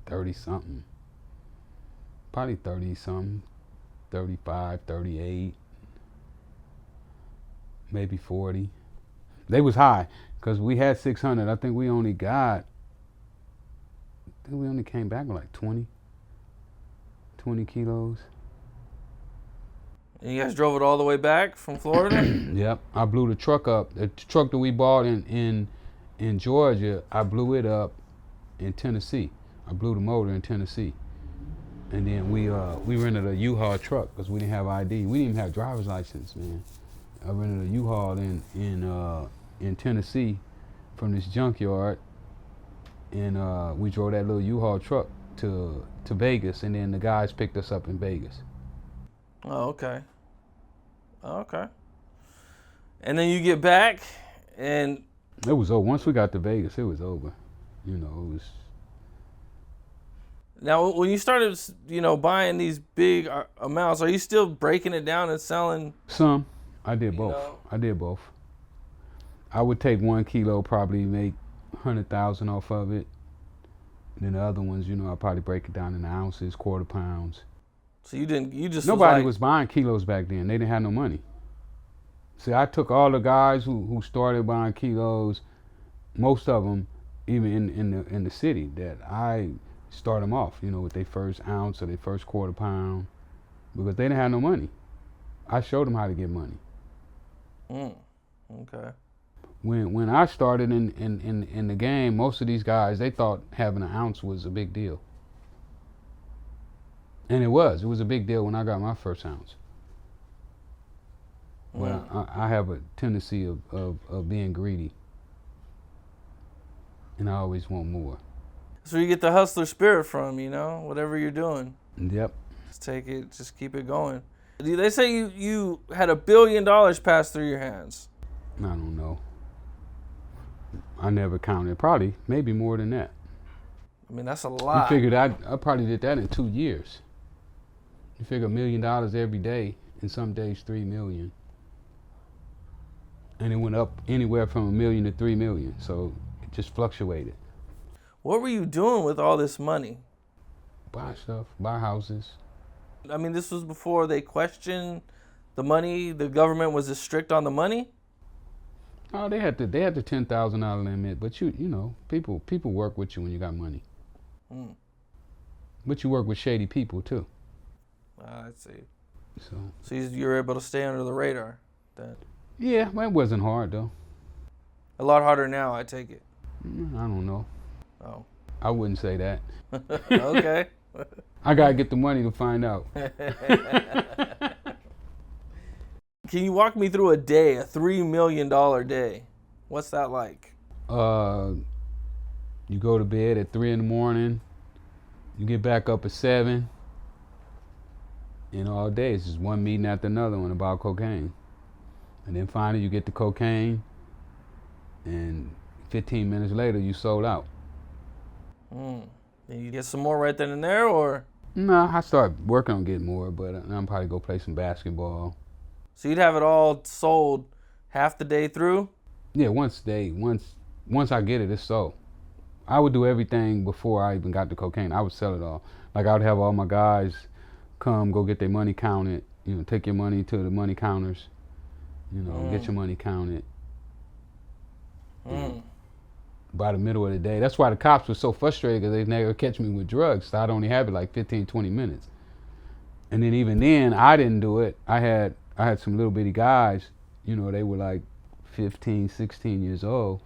30 something. Probably 30 something. 35, 38. Maybe 40. They was high because we had 600. I think we only came back with like 20 kilos. And you guys drove it all the way back from Florida? Yep. I blew the truck up. The truck that we bought in Georgia, I blew it up in Tennessee. I blew the motor in Tennessee. And then we rented a U-Haul truck because we didn't have ID. We didn't even have driver's license, man. I rented a U-Haul in Tennessee from this junkyard, and we drove that little U-Haul truck to Vegas, and then the guys picked us up in Vegas. Oh, okay. Okay. And then you get back, and it was over. Once we got to Vegas, it was over. You know, it was. Now, when you started, you know, buying these big amounts, are you still breaking it down and selling? Some. I did both. know? I did both. I would take 1 kilo, probably make 100,000 off of it. And then the other ones, you know, I'll probably break it down into ounces, quarter pounds. So you just Nobody was buying kilos back then. They didn't have no money. See, I took all the guys who started buying kilos, most of them, even in the city, that I start them off, you know, with their first ounce or their first quarter pound, because they didn't have no money. I showed them how to get money. Okay. When I started in the game, most of these guys, they thought having an ounce was a big deal. And it was a big deal when I got my first ounce. But I have a tendency of being greedy. And I always want more. So you get the hustler spirit from, you know, whatever you're doing. Yep. Just take it, just keep it going. They say you had $1 billion pass through your hands. I don't know. I never counted. Probably, maybe more than that. I mean, that's a lot. You figured I probably did that in 2 years. You figure $1 million every day, and some days 3 million. And it went up anywhere from 1 million to 3 million, so it just fluctuated. What were you doing with all this money? Buy stuff, buy houses. I mean, this was before they questioned the money. The government was as strict on the money. Oh, they had the $10,000 limit, but you know, people work with you when you got money. But you work with shady people too. I see. So you were able to stay under the radar then. Yeah, well, it wasn't hard though. A lot harder now, I take it. I don't know. Oh. I wouldn't say that. Okay. I gotta get the money to find out. Can you walk me through a day, a $3 million day? What's that like? You go to bed at 3 in the morning. You get back up at 7. And all day it's just one meeting after another one about cocaine. And then finally you get the cocaine, and 15 minutes later you sold out. And you get some more right then and there, or? No, I start working on getting more, but I'm probably go play some basketball. So you'd have it all sold half the day through? Yeah, once I get it, it's sold. I would do everything before I even got the cocaine. I would sell it all. Like I would have all my guys come, go get their money counted. You know, take your money to the money counters. You know, get your money counted. By the middle of the day. That's why the cops were so frustrated, because they never catch me with drugs. So I'd only have it like 15, 20 minutes. And then even then, I didn't do it. I had some little bitty guys, you know, they were like 15, 16 years old.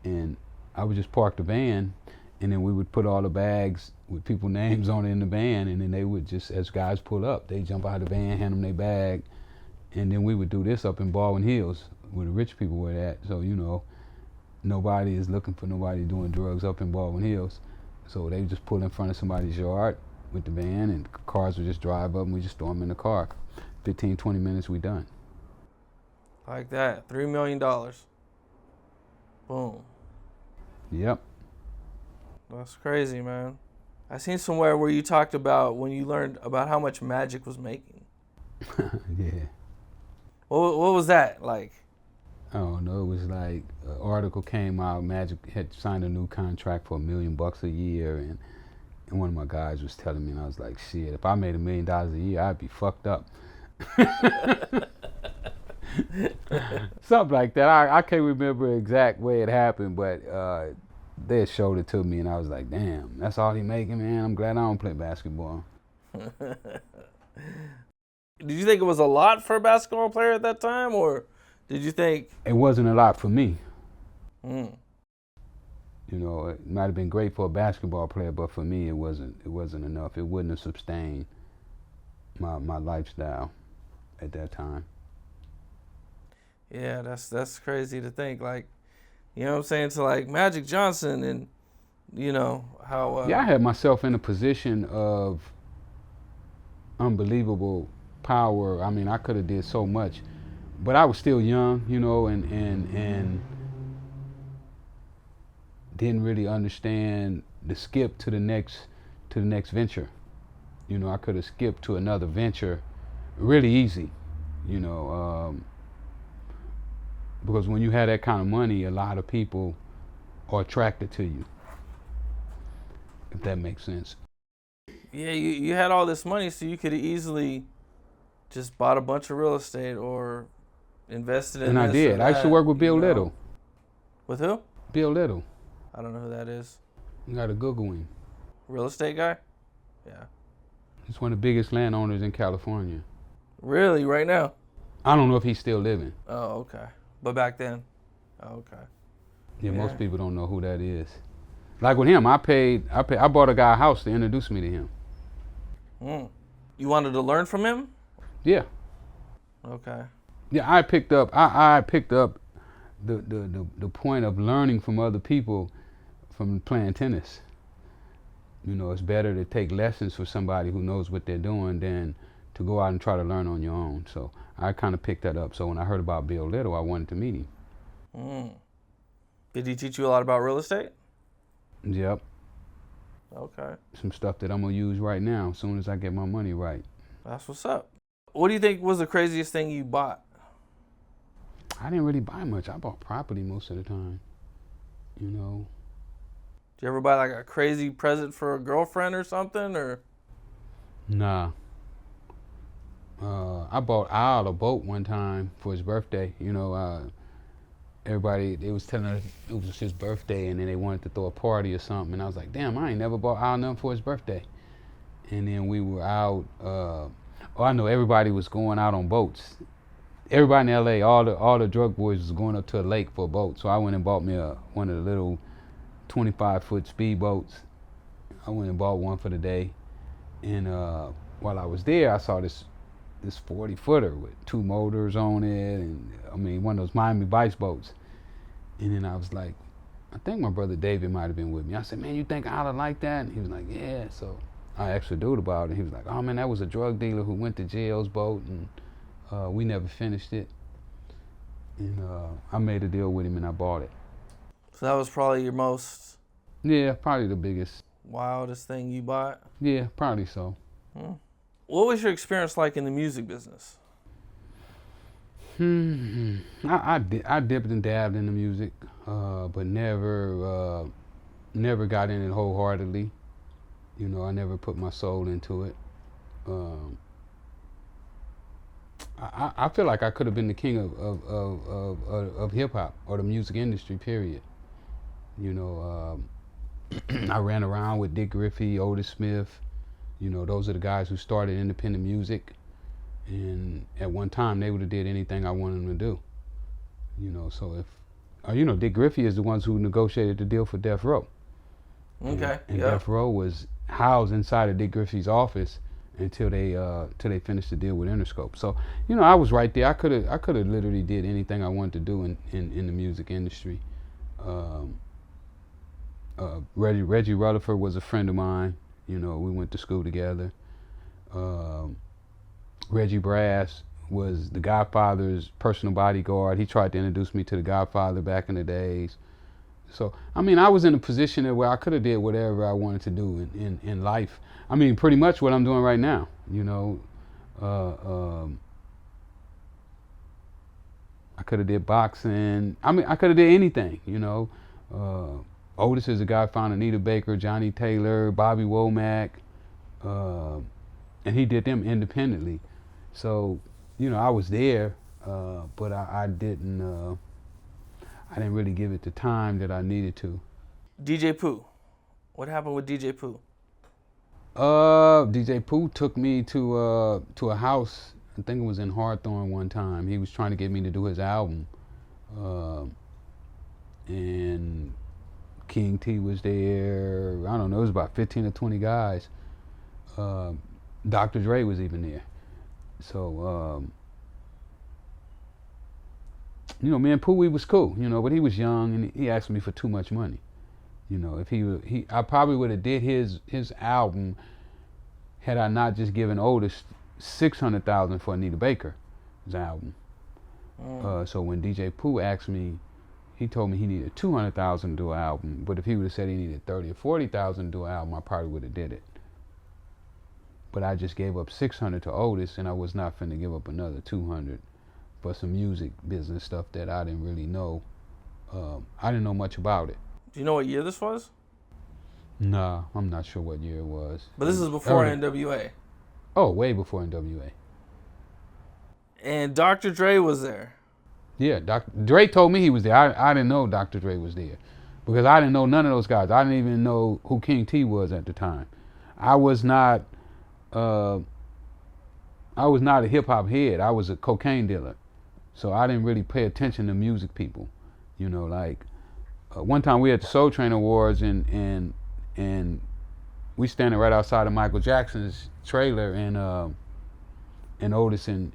and I would just park the van, and then we would put all the bags with people's names on it in the van, and then they would just, as guys pull up, they jump out of the van, hand them their bag, and then we would do this up in Baldwin Hills where the rich people were at. So, you know, nobody is looking for nobody doing drugs up in Baldwin Hills. So they just pull in front of somebody's yard with the van, and cars would just drive up, and we just throw them in the car. 15, 20 minutes, we done. Like that. $3 million. Boom. Yep. That's crazy, man. I seen somewhere where you talked about when you learned about how much Magic was making. Yeah. What was that like? I don't know. It was like an article came out. Magic had signed a new contract for $1 million a year, and one of my guys was telling me, and I was like, shit, if I made $1 million a year, I'd be fucked up. Something like that. I can't remember the exact way it happened, but they had showed it to me, and I was like, damn, that's all he making, man. I'm glad I don't play basketball. Did you think it was a lot for a basketball player at that time, or did you think it wasn't a lot for me? Mm. You know, it might have been great for a basketball player, but for me, it wasn't enough. It wouldn't have sustained my lifestyle at that time. Yeah, that's crazy to think. Like, you know what I'm saying? To like Magic Johnson, and you know how. Yeah, I had myself in a position of unbelievable power. I mean, I could have did so much, but I was still young, you know, and didn't really understand the skip to the next venture. You know, I could have skipped to another venture really easy, you know, because when you have that kind of money, a lot of people are attracted to you, if that makes sense. Yeah, you had all this money, so you could have easily just bought a bunch of real estate or invested in. And I did. I used to work with Bill Little. With who? Bill Little. I don't know who that is. You got to Google him. Real estate guy? Yeah. He's one of the biggest landowners in California. Really? Right now? I don't know if he's still living. Oh, okay. But back then? Oh, okay. Yeah, most people don't know who that is. Like with him, I bought a guy a house to introduce me to him. Mm. You wanted to learn from him? Yeah. Okay. Yeah, I picked up the point of learning from other people from playing tennis. You know, it's better to take lessons from somebody who knows what they're doing than to go out and try to learn on your own. So I kind of picked that up. So when I heard about Bill Little, I wanted to meet him. Mm. Did he teach you a lot about real estate? Yep. Okay. Some stuff that I'm going to use right now as soon as I get my money right. That's what's up. What do you think was the craziest thing you bought? I didn't really buy much. I bought property most of the time, you know. Did you ever buy like a crazy present for a girlfriend or something, or? Nah. I bought Al a boat one time for his birthday. You know, everybody, they was telling us it was his birthday, and then they wanted to throw a party or something. And I was like, damn, I ain't never bought Al nothing for his birthday. And then we were out. I know everybody was going out on boats. Everybody in L.A., all the drug boys was going up to a lake for a boat. So I went and bought me one of the little 25-foot speed boats. I went and bought one for the day. And while I was there, I saw this 40-footer with 2 motors on it, and I mean one of those Miami Vice boats. And then I was like, I think my brother David might have been with me. I said, man, you think I'd like that? And he was like, yeah. So I asked the dude about it. He was like, oh man, that was a drug dealer who went to jail's boat, and we never finished it. And I made a deal with him and I bought it. So that was probably your most... Yeah, probably the biggest. Wildest thing you bought? Yeah, probably so. What was your experience like in the music business? I dipped and dabbed in the music, but never got in it wholeheartedly. You know, I never put my soul into it. I feel like I could have been the king of hip hop or the music industry, period. You know, I ran around with Dick Griffey, Otis Smith. You know, those are the guys who started independent music. And at one time, they would have did anything I wanted them to do. You know, so if Dick Griffey is the ones who negotiated the deal for Death Row. Okay. And Yeah. Death Row was housed inside of Dick Griffey's office until they finished the deal with Interscope. So, I was right there. I could have literally did anything I wanted to do in the music industry. Reggie Rutherford was a friend of mine. We went to school together. Reggie Brass was the Godfather's personal bodyguard. He tried to introduce me to the Godfather back in the days. So, I was in a position where I could have did whatever I wanted to do in life. Pretty much what I'm doing right now, I could have did boxing. I could have did anything, Otis is a guy found Anita Baker, Johnny Taylor, Bobby Womack, and he did them independently. So, I was there, but I didn't really give it the time that I needed to. DJ Pooh. What happened with DJ Pooh? DJ Pooh took me to a house. I think it was in Hawthorne one time. He was trying to get me to do his album, and King T was there. I don't know. It was about 15 or 20 guys. Dr. Dre was even there. So, me and Pooh, we was cool, but he was young and he asked me for too much money. If I probably would have did his album had I not just given Otis $600,000 for Anita Baker's album. So when DJ Pooh asked me, he told me he needed $200,000 to do an album, but if he would have said he needed $30,000 or $40,000 to do an album, I probably would have did it. But I just gave up $600 to Otis, and I was not finna give up another $200 for some music business stuff that I didn't really know. I didn't know much about it. Do you know what year this was? Nah, I'm not sure what year it was. But this is before NWA. Oh, way before NWA. And Dr. Dre was there. Yeah, Dre told me he was there. I didn't know Dr. Dre was there because I didn't know none of those guys. I didn't even know who King T was at the time. I was not a hip hop head. I was a cocaine dealer, so I didn't really pay attention to music people. One time we had the Soul Train Awards and we standing right outside of Michael Jackson's trailer and Otis and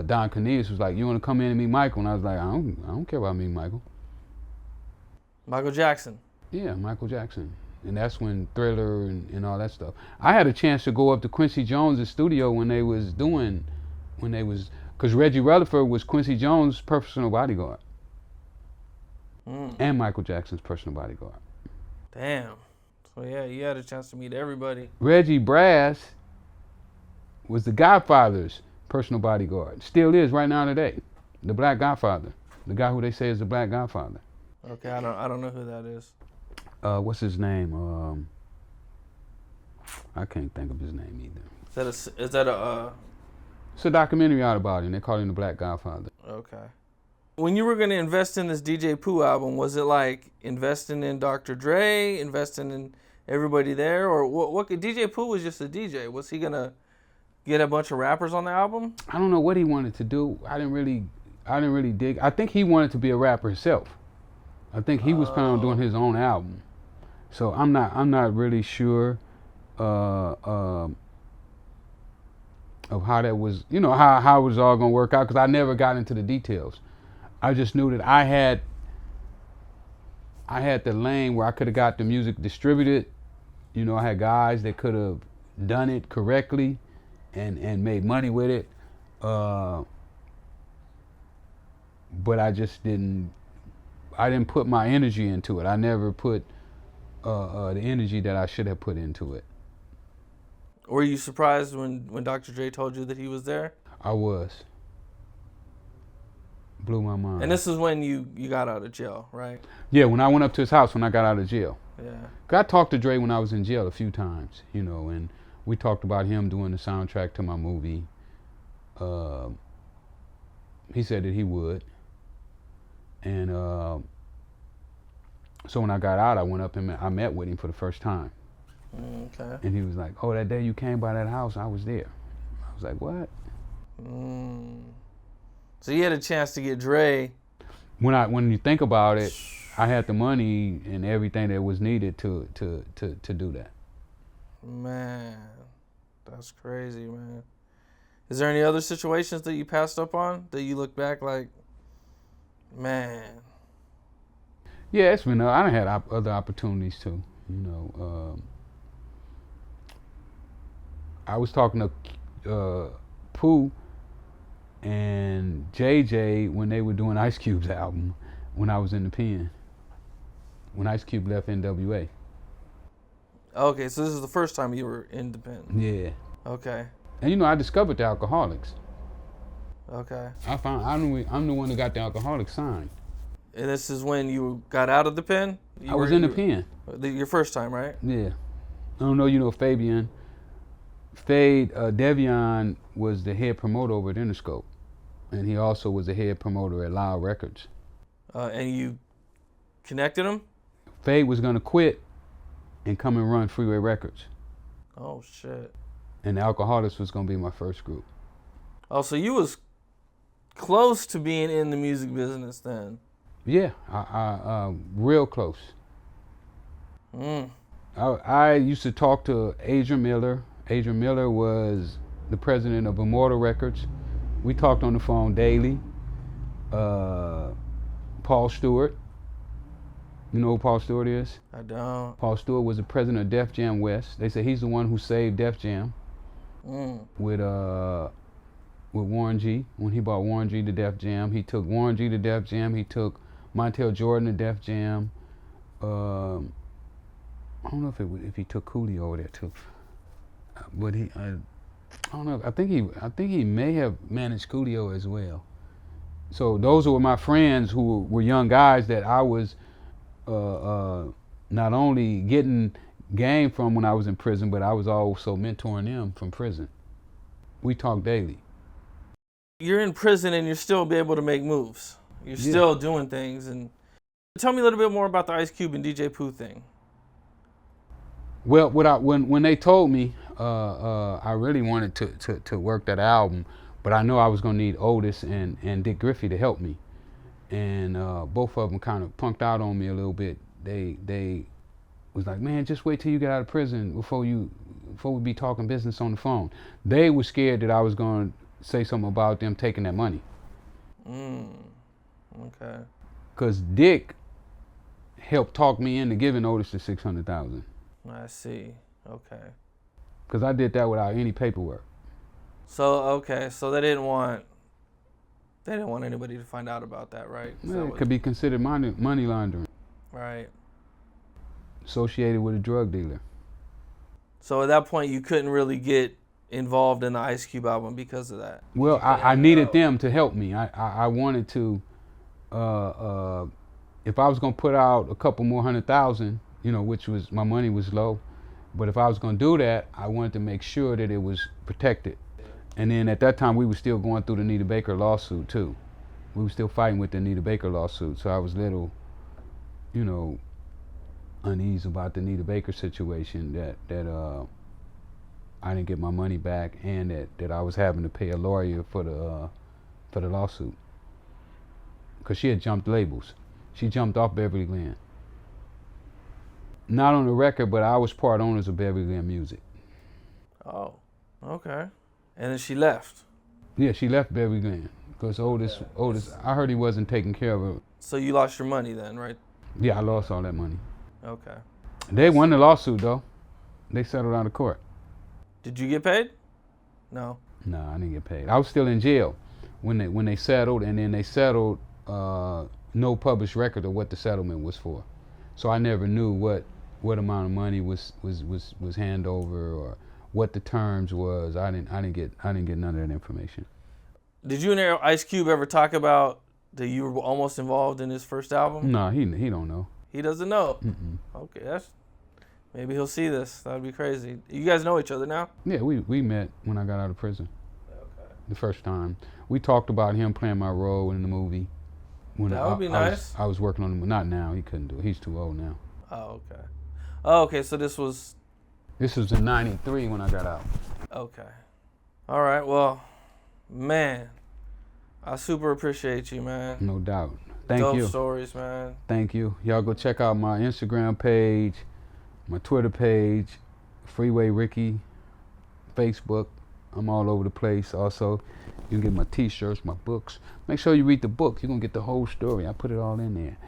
Don Cornelius was like, "You want to come in and meet Michael?" And I was like, "I don't care about meeting Michael." Michael Jackson. Yeah, Michael Jackson. And that's when Thriller and all that stuff. I had a chance to go up to Quincy Jones' studio because Reggie Rutherford was Quincy Jones' personal bodyguard. And Michael Jackson's personal bodyguard. Damn. So yeah, you had a chance to meet everybody. Reggie Brass was the Godfather's personal bodyguard. Still is right now today. The Black Godfather. The guy who they say is the Black Godfather. Okay, I don't know who that is. What's his name? I can't think of his name either. Is that a It's a documentary out about him. They call him the Black Godfather. Okay. When you were going to invest in this DJ Pooh album, was it like investing in Dr. Dre, investing in everybody there, or what? DJ Pooh was just a DJ. Was he gonna get a bunch of rappers on the album? I don't know what he wanted to do. I didn't really dig. I think he wanted to be a rapper himself. I think he was planning on doing his own album. So I'm not really sure of how that was, how it was all gonna work out, because I never got into the details. I just knew that I had the lane where I could have got the music distributed. I had guys that could have done it correctly and made money with it. But I just didn't put my energy into it. I never put the energy that I should have put into it. Were you surprised when Dr. Dre told you that he was there? I was. Blew my mind. And this is when you got out of jail, right? Yeah, when I went up to his house when I got out of jail. Yeah. I talked to Dre when I was in jail a few times, and we talked about him doing the soundtrack to my movie. He said that he would. And so when I got out, I went up and I met with him for the first time. Okay. And he was like, "Oh, that day you came by that house, I was there." I was like, "What?" So you had a chance to get Dre. When you think about it, I had the money and everything that was needed to do that. Man, that's crazy, man. Is there any other situations that you passed up on that you look back like, man? Yeah, it's been. I done had other opportunities too. I was talking to Pooh and JJ when they were doing Ice Cube's album when I was in the pen. When Ice Cube left NWA. Okay, so this is the first time you were independent. Yeah. Okay. And I discovered the Alcoholics. Okay. I'm the one that got the Alcoholics signed. And this is when you got out of the pen? I was in the pen. Your first time, right? Yeah. I don't know, you know Fabian. Devion was the head promoter over at Interscope. And he also was the head promoter at Loud Records. And you connected him? Fade was going to quit and come and run Freeway Records. Oh, shit. And the Alcoholics was going to be my first group. Oh, so you was close to being in the music business then? Yeah, I real close. Mm. I used to talk to Adrian Miller. Adrian Miller was the president of Immortal Records. We talked on the phone daily. Paul Stewart. You know who Paul Stewart is? I don't. Paul Stewart was the president of Def Jam West. They say he's the one who saved Def Jam with Warren G. When he brought Warren G to Def Jam, he took Warren G to Def Jam. He took Montel Jordan to Def Jam. I don't know if he took Cooley over there too, but I don't know. I think he may have managed Coolio as well. So those were my friends who were young guys that I was not only getting game from when I was in prison, but I was also mentoring them from prison. We talk daily. You're in prison and you're still be able to make moves. You're still doing things. And tell me a little bit more about the Ice Cube and DJ Pooh thing. Well, when they told me, I really wanted to work that album, but I know I was gonna need Otis and Dick Griffey to help me, and both of them kind of punked out on me a little bit. They was like, man, just wait till you get out of prison before we be talking business on the phone. They were scared that I was gonna say something about them taking that money. Okay. Cause Dick helped talk me into giving Otis the $600,000. I see. Okay. Cause I did that without any paperwork. So they didn't want anybody to find out about that, right? Yeah, it could be considered money laundering. Right. Associated with a drug dealer. So at that point, you couldn't really get involved in the Ice Cube album because of that. Well, I needed them to help me. I wanted to, if I was gonna put out a couple more $100,000, which was, my money was low, but if I was gonna do that, I wanted to make sure that it was protected. And then at that time, we were still going through the Anita Baker lawsuit too. We were still fighting with the Anita Baker lawsuit, so I was little, unease about the Anita Baker situation, that I didn't get my money back, and that I was having to pay a lawyer for the lawsuit, because she had jumped labels. She jumped off Beverly Glen. Not on the record, but I was part owners of Beverly Glen Music. Oh, okay. And then she left. Yeah, she left Beverly Glen because Otis, I heard he wasn't taking care of her. So you lost your money then, right? Yeah, I lost all that money. Okay. They won the lawsuit though. They settled out of court. Did you get paid? No. No, I didn't get paid. I was still in jail when they settled, and then they settled no published record of what the settlement was for. So I never knew what amount of money was handed over, or what the terms was. I didn't get none of that information. Did you and Ice Cube ever talk about that you were almost involved in his first album? No, he don't know. He doesn't know. Mm-mm. Okay, maybe he'll see this. That would be crazy. You guys know each other now? Yeah, we met when I got out of prison. Okay. The first time. We talked about him playing my role in the movie. That would be nice. I was working on him. Not now. He couldn't do it. He's too old now. Oh, okay. Oh, okay. So this was in '93 when I got out. Okay. All right. Well, man, I super appreciate you, man. No doubt. Thank Dope you. stories, man. Thank you. Y'all go check out my Instagram page, my Twitter page, Freeway Ricky, Facebook. I'm all over the place. Also, you can get my t-shirts, my books. Make sure you read the book. You're going to get the whole story. I put it all in there.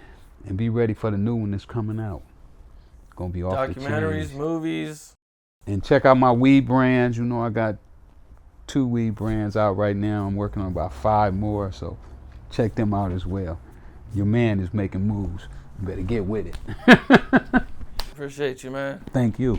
And be ready for the new one that's coming out. It's going to be off the chain. Documentaries, movies. And check out my weed brands. You know I got 2 weed brands out right now. I'm working on about 5 more. So check them out as well. Your man is making moves. You better get with it. Appreciate you, man. Thank you.